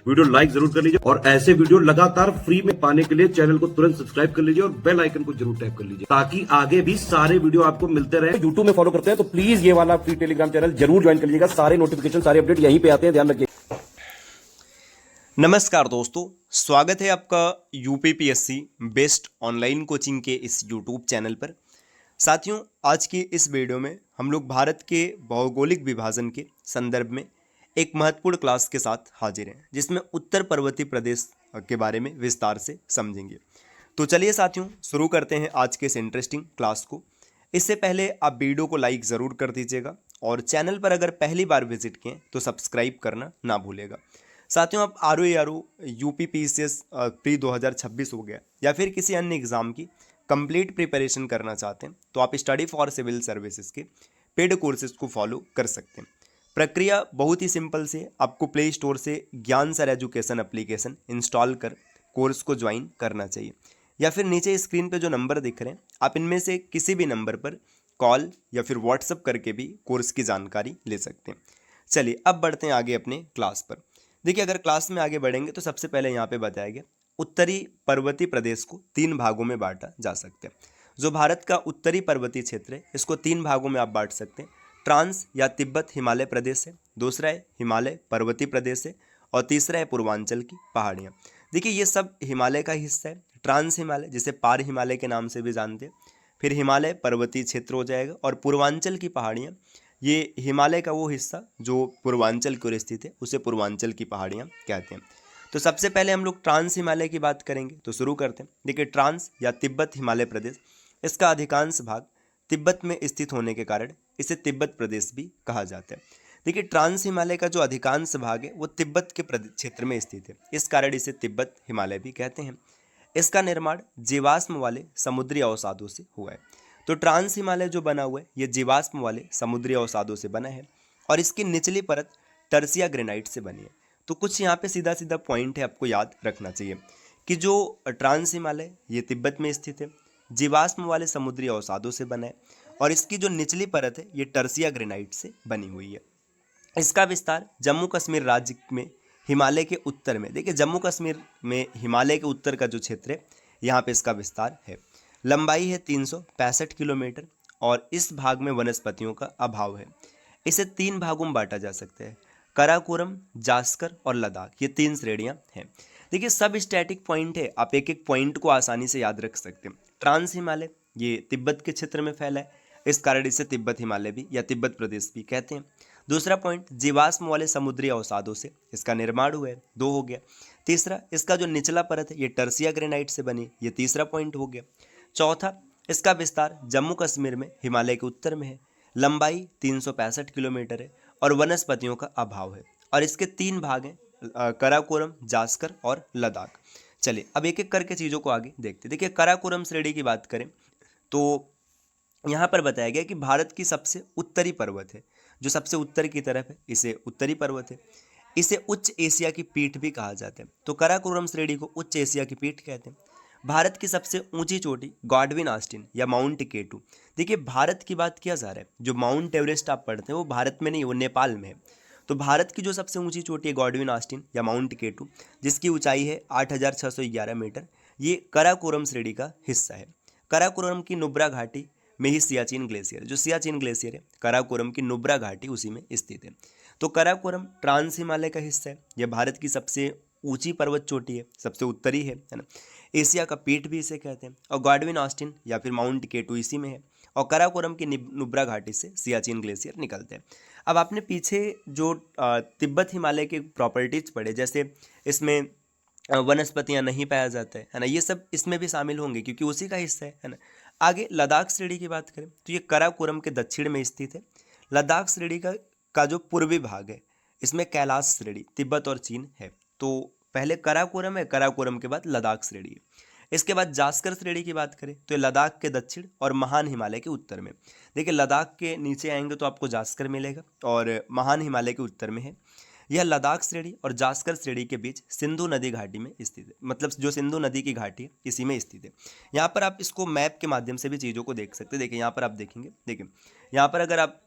Video like जरूर कर लीजिए और ऐसे वीडियो लगातार फ्री में पाने के लिए चैनल को तुरंत सब्सक्राइब कर लीजिए और बेल आइकन को जरूर टैप कर लीजिए ताकि आगे भी सारे वीडियो आपको मिलते रहे। यूट्यूब में फॉलो करते हैं तो प्लीज ये वाला फ्री टेलीग्राम चैनल जरूर ज्वाइन कर लीजिएगा। सारे नोटिफिकेशन सारे अपडेट यहीं पे आते हैं, ध्यान रखिए। नमस्कार दोस्तों, स्वागत है आपका यूपीपीएससी बेस्ट ऑनलाइन कोचिंग के इस यूट्यूब चैनल पर। साथियों, आज की इस वीडियो में हम लोग भारत के भौगोलिक विभाजन के संदर्भ में एक महत्वपूर्ण क्लास के साथ हाजिर हैं, जिसमें उत्तर पर्वतीय प्रदेश के बारे में विस्तार से समझेंगे। तो चलिए साथियों, शुरू करते हैं आज के इस इंटरेस्टिंग क्लास को। इससे पहले आप वीडियो को लाइक ज़रूर कर दीजिएगा और चैनल पर अगर पहली बार विजिट किए तो सब्सक्राइब करना ना भूलेगा। साथियों, आप आर यूपीपीसीएस प्री 2026 हो गया या फिर किसी अन्य एग्ज़ाम की कंप्लीट प्रिपरेशन करना चाहते हैं तो आप स्टडी फॉर सिविल सर्विसेज के पेड कोर्सेज को फॉलो कर सकते हैं। प्रक्रिया बहुत ही सिंपल से, आपको प्ले स्टोर से ज्ञान सर एजुकेशन एप्लीकेशन इंस्टॉल कर कोर्स को ज्वाइन करना चाहिए या फिर नीचे स्क्रीन पे जो नंबर दिख रहे हैं आप इनमें से किसी भी नंबर पर कॉल या फिर व्हाट्सअप करके भी कोर्स की जानकारी ले सकते हैं। चलिए अब बढ़ते हैं आगे अपने क्लास पर। देखिए, अगर क्लास में आगे बढ़ेंगे तो सबसे पहले यहाँ पे बताया गया उत्तरी पर्वतीय प्रदेश को 3 भागों में बांटा जा सकता है। जो भारत का उत्तरी पर्वतीय क्षेत्र है इसको 3 भागों में आप बांट सकते हैं। ट्रांस या तिब्बत हिमालय प्रदेश है, दूसरा है हिमालय पर्वतीय प्रदेश है और तीसरा है पूर्वांचल की पहाड़ियाँ। देखिए, ये सब हिमालय का हिस्सा है। ट्रांस हिमालय जिसे पार हिमालय के नाम से भी जानते हैं, फिर हिमालय पर्वतीय क्षेत्र हो जाएगा और पूर्वांचल की पहाड़ियाँ ये हिमालय का वो हिस्सा जो पूर्वांचल की ओर स्थित है उसे पूर्वांचल की पहाड़ियाँ कहते हैं। तो सबसे पहले हम लोग ट्रांस हिमालय की बात करेंगे, तो शुरू करते हैं। देखिए, ट्रांस या तिब्बत हिमालय प्रदेश, इसका अधिकांश भाग तिब्बत में स्थित होने के कारण इसे तिब्बत प्रदेश भी कहा जाता है। देखिए, ट्रांस हिमालय का जो अधिकांश भाग है वो तिब्बत के क्षेत्र में स्थित है, इस कारण इसे तिब्बत हिमालय भी कहते हैं। इसका निर्माण जीवाश्म वाले समुद्री अवसादों से हुआ है। तो ट्रांस हिमालय जो बना हुआ है ये जीवाश्म वाले समुद्री अवसादों से बना है और इसकी निचली परत टर्सिया ग्रेनाइट से बनी है। तो कुछ यहाँ पे सीधा सीधा पॉइंट है, आपको याद रखना चाहिए कि जो ट्रांस हिमालय ये तिब्बत में स्थित है, जीवाश्म वाले समुद्री अवसादों से बना है और इसकी जो निचली परत है ये टर्सिया ग्रेनाइट से बनी हुई है। इसका विस्तार जम्मू कश्मीर राज्य में हिमालय के उत्तर में, देखिए जम्मू कश्मीर में हिमालय के उत्तर का जो क्षेत्र है यहाँ पे इसका विस्तार है। लंबाई है 365 किलोमीटर और इस भाग में वनस्पतियों का अभाव है। इसे 3 भागों में बांटा जा सकता है, काराकोरम, जास्कर और लद्दाख, ये 3 श्रेणियां हैं। देखिए, सब स्टैटिक पॉइंट है, आप एक एक पॉइंट को आसानी से याद रख सकते हैं। ट्रांस हिमालय ये तिब्बत के क्षेत्र में फैला है, इस कारण इसे तिब्बत हिमालय भी या तिब्बत प्रदेश भी कहते हैं। दूसरा पॉइंट, जीवाश्म वाले समुद्री अवसादों से इसका निर्माण हुआ है, 2 हो गया। तीसरा, इसका जो निचला परत है ये टर्सिया ग्रेनाइट से बनी, ये तीसरा पॉइंट हो गया। चौथा, इसका विस्तार जम्मू कश्मीर में हिमालय के उत्तर में है, लंबाई 365 किलोमीटर है और वनस्पतियों का अभाव है और इसके 3 भाग हैं, काराकोरम, जास्कर और लद्दाख। चलिए अब एक एक करके चीज़ों को आगे देखते हैं। देखिए, काराकोरम श्रेणी की बात करें तो यहाँ पर बताया गया कि भारत की सबसे उत्तरी पर्वत है, जो सबसे उत्तर की तरफ है इसे उत्तरी पर्वत है। इसे उच्च एशिया की पीठ भी कहा जाता है, तो काराकोरम श्रेणी को उच्च एशिया की पीठ कहते हैं। भारत की सबसे ऊंची चोटी गॉडविन ऑस्टिन या माउंट केटू। देखिए, भारत की बात किया जा रहा है, जो माउंट एवरेस्ट आप पढ़ते हैं वो भारत में नहीं, वो नेपाल में है। तो भारत की जो सबसे ऊंची चोटी है गॉडविन ऑस्टिन या माउंट केटू, जिसकी ऊंचाई है 8611 मीटर, ये काराकोरम श्रेणी का हिस्सा है। काराकोरम की नुब्रा घाटी में ही सियाचिन ग्लेशियर, जो सियाचिन ग्लेशियर है काराकोरम की नुब्रा घाटी उसी में स्थित है। तो काराकोरम ट्रांस हिमालय का हिस्सा है, यह भारत की सबसे ऊंची पर्वत चोटी है, सबसे उत्तरी है ना। एशिया का पीठ भी इसे कहते हैं और गॉडविन ऑस्टिन या फिर माउंट केटू इसी में है और काराकोरम की नुब्रा घाटी से सियाचिन ग्लेशियर निकलते हैं। अब आपने पीछे जो तिब्बत हिमालय के प्रॉपर्टीज पढ़े, जैसे इसमें वनस्पतियां नहीं पाया जाता है ना, ये सब इसमें भी शामिल होंगे क्योंकि उसी का हिस्सा है ना। आगे लद्दाख श्रेणी की बात करें तो ये काराकोरम के दक्षिण में स्थित है। लद्दाख श्रेणी का जो पूर्वी भाग है इसमें कैलाश श्रेणी तिब्बत और चीन है। तो पहले काराकोरम है, काराकोरम के बाद लद्दाख श्रेणी है। इसके बाद जास्कर श्रेणी की बात करें तो ये लद्दाख के दक्षिण और महान हिमालय के उत्तर में। देखिए, लद्दाख के नीचे आएंगे तो आपको जास्कर मिलेगा और महान हिमालय के उत्तर में है। यह लद्दाख श्रेणी और जास्कर श्रेणी के बीच सिंधु नदी घाटी में स्थित है, मतलब जो सिंधु नदी की घाटी है इसी में स्थित है। यहाँ पर आप इसको मैप के माध्यम से भी चीज़ों को देख सकते हैं। देखिए, यहाँ पर आप देखेंगे, देखिए यहाँ पर अगर आप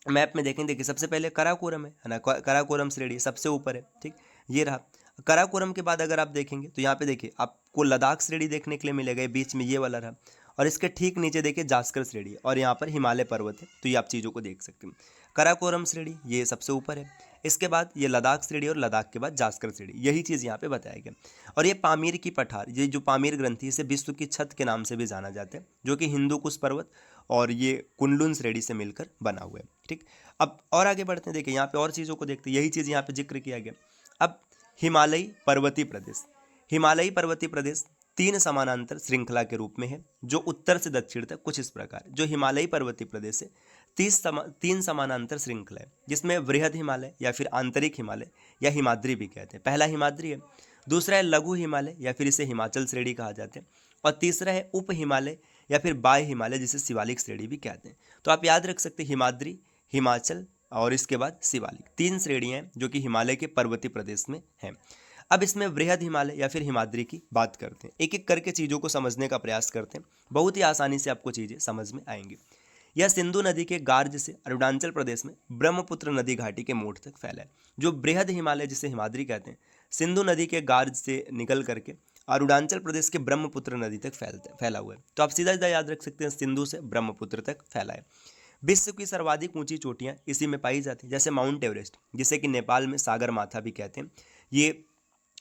मैप में देखें, देखिए सबसे पहले काराकोरम है ना, काराकोरम श्रेणी सबसे ऊपर है, ठीक, ये रहा। काराकोरम के बाद अगर आप देखेंगे तो यहाँ पे देखिए आपको लद्दाख श्रेणी देखने के लिए मिलेगा, ये बीच में ये वाला रहा, और इसके ठीक नीचे देखिए जास्कर श्रेणी है, और यहाँ पर हिमालय पर्वत है। तो ये आप चीज़ों को देख सकते हैं। काराकोरम श्रेणी ये सबसे ऊपर है, इसके बाद ये लद्दाख श्रेणी, और लद्दाख के बाद जास्कर श्रेणी, यही चीज़ यहाँ पे बताया गया। और ये पामीर की पठार, ये जो पामीर ग्रंथि, इसे विश्व की छत के नाम से भी जाना जाता है, जो कि हिंदू कुश पर्वत और ये कुनलुन श्रेणी से मिलकर बना हुआ है। ठीक, अब और आगे बढ़ते हैं, देखिए यहाँ पे और चीज़ों को देखते हैं, यही चीज़ यहाँ पे जिक्र किया गया। अब हिमालयी पर्वतीय प्रदेश, हिमालयी पर्वतीय प्रदेश 3 समानांतर श्रृंखला के रूप में है, जो उत्तर से दक्षिण तक कुछ इस प्रकार। जो हिमालयी पर्वतीय प्रदेश है 3 समानांतर श्रृंखला है, जिसमें वृहद हिमालय या फिर आंतरिक हिमालय या हिमाद्री भी कहते हैं। पहला हिमाद्री है, दूसरा है लघु हिमालय या फिर इसे हिमाचल श्रेणी कहा जाता है, और तीसरा है उप हिमालय या फिर बाह्य हिमालय, जिसे शिवालिक श्रेणी भी कहते हैं। तो आप याद रख सकते हैं हिमाद्री, हिमाचल और इसके बाद शिवालिक, 3 श्रेणियाँ हैं जो कि हिमालय के पर्वतीय प्रदेश में हैं। अब इसमें वृहद हिमालय या फिर हिमाद्री की बात करते हैं, एक एक करके चीज़ों को समझने का प्रयास करते हैं, बहुत ही आसानी से आपको चीज़ें समझ में आएंगी। यह सिंधु नदी के गार्ज से अरुणाचल प्रदेश में ब्रह्मपुत्र नदी घाटी के मोड़ तक फैला है। जो बृहद हिमालय जिसे हिमाद्री कहते हैं, सिंधु नदी के गार्ज से निकल करके अरुणाचल प्रदेश के ब्रह्मपुत्र नदी तक फैला हुआ है। तो आप सीधा सीधा याद रख सकते हैं, सिंधु से ब्रह्मपुत्र तक फैला है। विश्व की सर्वाधिक ऊंची चोटियां इसी में पाई जाती हैं, जैसे माउंट एवरेस्ट, जिसे कि नेपाल में सागर माथा भी कहते हैं, ये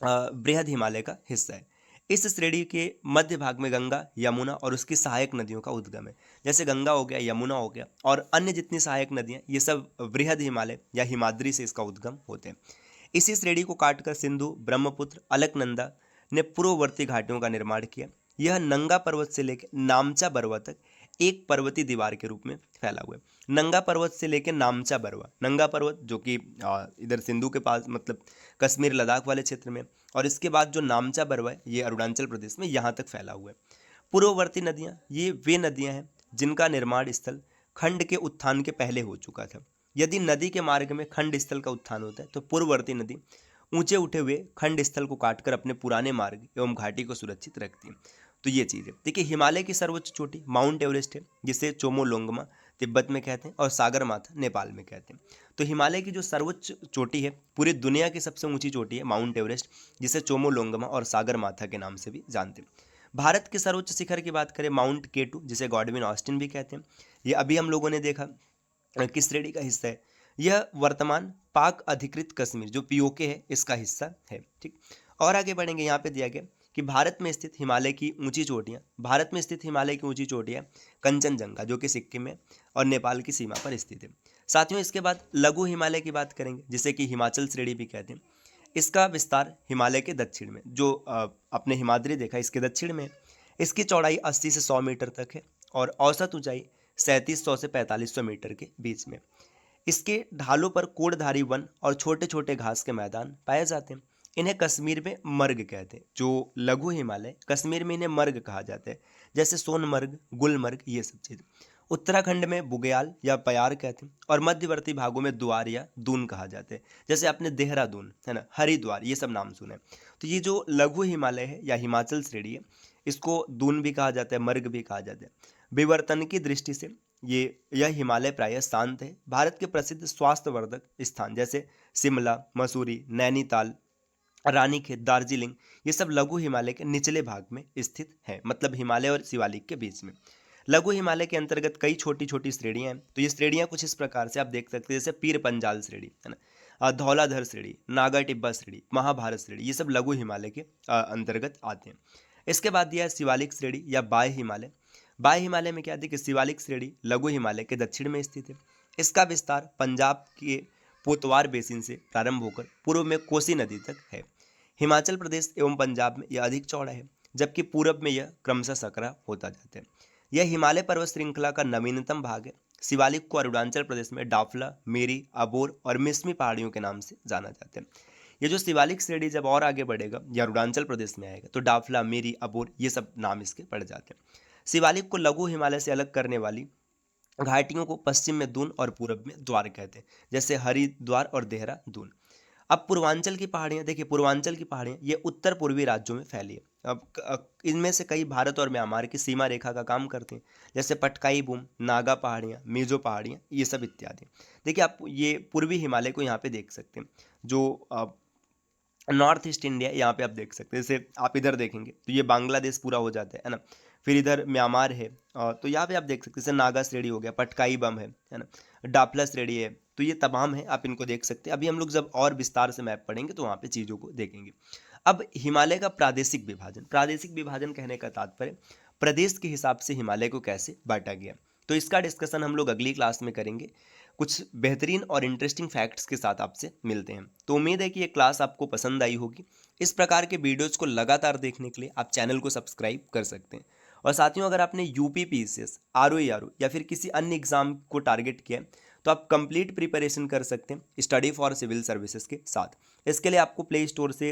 बृहद हिमालय का हिस्सा है। इस श्रेणी के मध्य भाग में गंगा, यमुना और उसकी सहायक नदियों का उद्गम है। जैसे गंगा हो गया, यमुना हो गया, और अन्य जितनी सहायक नदियां, ये सब बृहद हिमालय या हिमाद्री से इसका उद्गम होते हैं। इसी श्रेणी को काटकर सिंधु, ब्रह्मपुत्र, अलकनंदा ने पूर्ववर्ती घाटियों का निर्माण किया। यह नंगा पर्वत से लेकर नामचा बरवा तक एक पर्वतीय दीवार के रूप में फैला हुआ है। नंगा पर्वत से लेकर नामचा बरवा, नंगा पर्वत जो कि इधर सिंधु के पास, मतलब कश्मीर लद्दाख वाले क्षेत्र में, और इसके बाद जो नामचा बरवा है ये अरुणाचल प्रदेश में, यहाँ तक फैला हुआ है। पूर्ववर्ती नदियाँ ये वे नदियाँ हैं जिनका निर्माण स्थल खंड के उत्थान के पहले हो चुका था। यदि नदी के मार्ग में खंड स्थल का उत्थान होता है तो पूर्ववर्ती नदी ऊंचे उठे हुए खंड स्थल को काटकर अपने पुराने मार्ग एवं घाटी को सुरक्षित रखती है। तो ये चीज़ है। देखिए हिमालय की सर्वोच्च चोटी माउंट एवरेस्ट है, जिसे चोमोलोंगमा तिब्बत में कहते हैं और सागरमाथा नेपाल में कहते हैं। तो हिमालय की जो सर्वोच्च चोटी है, पूरी दुनिया की सबसे ऊंची चोटी है माउंट एवरेस्ट, जिसे चोमोलोंगमा और सागरमाथा के नाम से भी जानते हैं। भारत के सर्वोच्च शिखर की बात करें, माउंट केटू, जिसे गॉडविन ऑस्टिन भी कहते हैं, ये अभी हम लोगों ने देखा किस श्रेणी का हिस्सा है। यह वर्तमान पाक अधिकृत कश्मीर जो पीओके है इसका हिस्सा है। ठीक, और आगे बढ़ेंगे, यहाँ पे दिया गया कि भारत में स्थित हिमालय की ऊंची चोटियाँ, भारत में स्थित हिमालय की ऊंची चोटियाँ कंचनजंगा जो कि सिक्किम में और नेपाल की सीमा पर स्थित है। साथियों इसके बाद लघु हिमालय की बात करेंगे, जिसे कि हिमाचल श्रेणी भी कहते हैं। इसका विस्तार हिमालय के दक्षिण में, जो अपने हिमाद्री देखा इसके दक्षिण में, इसकी चौड़ाई 80 से 100 मीटर तक है और औसत ऊंचाई 3700 से 4500 मीटर के बीच में। इसके ढालों पर कोड़धारी वन और छोटे छोटे घास के मैदान पाए जाते हैं। इन्हें कश्मीर में मर्ग कहते हैं। जो लघु हिमालय, कश्मीर में इन्हें मर्ग कहा जाता है, जैसे सोनमर्ग, गुलमर्ग, ये सब चीज़। उत्तराखंड में बुग्याल या प्यार कहते हैं, और मध्यवर्ती भागों में द्वार या दून कहा जाता है, जैसे आपने देहरादून है ना, हरिद्वार, ये सब नाम सुने। तो ये जो लघु हिमालय है या हिमाचल श्रेणी है, इसको दून भी कहा जाता है, मर्ग भी कहा जाता है। विवर्तन की दृष्टि से यह हिमालय प्रायः शांत है। भारत के प्रसिद्ध स्वास्थ्यवर्धक स्थान जैसे शिमला, मसूरी, नैनीताल, रानीखेत, दार्जिलिंग, ये सब लघु हिमालय के निचले भाग में स्थित है, मतलब हिमालय और शिवालिक के बीच में। लघु हिमालय के अंतर्गत कई छोटी छोटी श्रेणियां हैं। तो ये श्रेणियां कुछ इस प्रकार से आप देख सकते हैं, जैसे पीर पंजाल श्रेणी है ना, धौलाधर श्रेणी, नागा टिब्बा श्रेणी, महाभारत श्रेणी, ये सब लघु हिमालय के अंतर्गत आते हैं। इसके बाद दिया है शिवालिक श्रेणी या बाह्य हिमालय। बाह्य हिमालय में क्या देखिए, शिवालिक श्रेणी लघु हिमालय के दक्षिण में स्थित है। इसका विस्तार पंजाब के पोतवार बेसिन से प्रारंभ होकर पूर्व में कोसी नदी तक है। हिमाचल प्रदेश एवं पंजाब में यह अधिक चौड़ा है, जबकि पूरब में यह क्रमशः सकरा होता जाता है। यह हिमालय पर्वत श्रृंखला का नवीनतम भाग है। शिवालिक को अरुणाचल प्रदेश में डाफला, मेरी, अबोर और मिसमी पहाड़ियों के नाम से जाना जाता है। ये जो शिवालिक श्रेणी जब और आगे बढ़ेगा या अरुणाचल प्रदेश में आएगा तो डाफला, मेरी, अबोर, ये सब नाम इसके पड़ जाते हैं। शिवालिक को लघु हिमालय से अलग करने वाली घाटियों को पश्चिम में दून और पूरब में द्वार कहते हैं, जैसे हरिद्वार और देहरादून। अब पूर्वांचल की पहाड़ियाँ देखिए, पूर्वांचल की पहाड़ियाँ ये उत्तर पूर्वी राज्यों में फैली है। अब इनमें से कई भारत और म्यांमार की सीमा रेखा का काम करते हैं, जैसे पटकाई बूम, नागा पहाड़ियाँ, मिजो पहाड़ियाँ, ये सब इत्यादि। देखिए आप ये पूर्वी हिमालय को यहाँ पे देख सकते हैं, जो नॉर्थ ईस्ट इंडिया, यहाँ पे आप देख सकते हैं। जैसे आप इधर देखेंगे तो ये बांग्लादेश पूरा हो जाता है ना। फिर इधर म्यांमार है, तो यहाँ पे आप देख सकते हैं, जैसे नागा श्रेणी हो गया, पटकाई बम है ना, डापला श्रेणी है, तो ये तमाम है, आप इनको देख सकते हैं। अभी हम लोग जब और विस्तार से मैप पढ़ेंगे तो वहाँ पे चीज़ों को देखेंगे। अब हिमालय का प्रादेशिक विभाजन कहने का तात्पर्य प्रदेश के हिसाब से हिमालय को कैसे बांटा गया, तो इसका डिस्कशन हम लोग अगली क्लास में करेंगे। कुछ बेहतरीन और इंटरेस्टिंग फैक्ट्स के साथ आपसे मिलते हैं। तो उम्मीद है कि ये क्लास आपको पसंद आई होगी। इस प्रकार के वीडियोज़ को लगातार देखने के लिए आप चैनल को सब्सक्राइब कर सकते हैं। और साथियों, अगर आपने यूपी पीसीएस, आरओ या फिर किसी अन्य एग्जाम को टारगेट किया है तो आप कंप्लीट प्रिपरेशन कर सकते हैं स्टडी फॉर सिविल सर्विसेज के साथ। इसके लिए आपको प्ले स्टोर से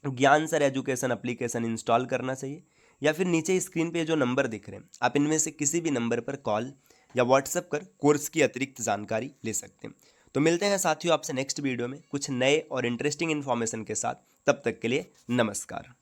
ज्ञान सर एजुकेशन एप्लीकेशन इंस्टॉल करना चाहिए, या फिर नीचे स्क्रीन पे जो नंबर दिख रहे हैं आप इनमें से किसी भी नंबर पर कॉल या व्हाट्सएप कर कोर्स की अतिरिक्त जानकारी ले सकते हैं। तो मिलते हैं साथियों आपसे नेक्स्ट वीडियो में कुछ नए और इंटरेस्टिंग इन्फॉर्मेशन के साथ। तब तक के लिए नमस्कार।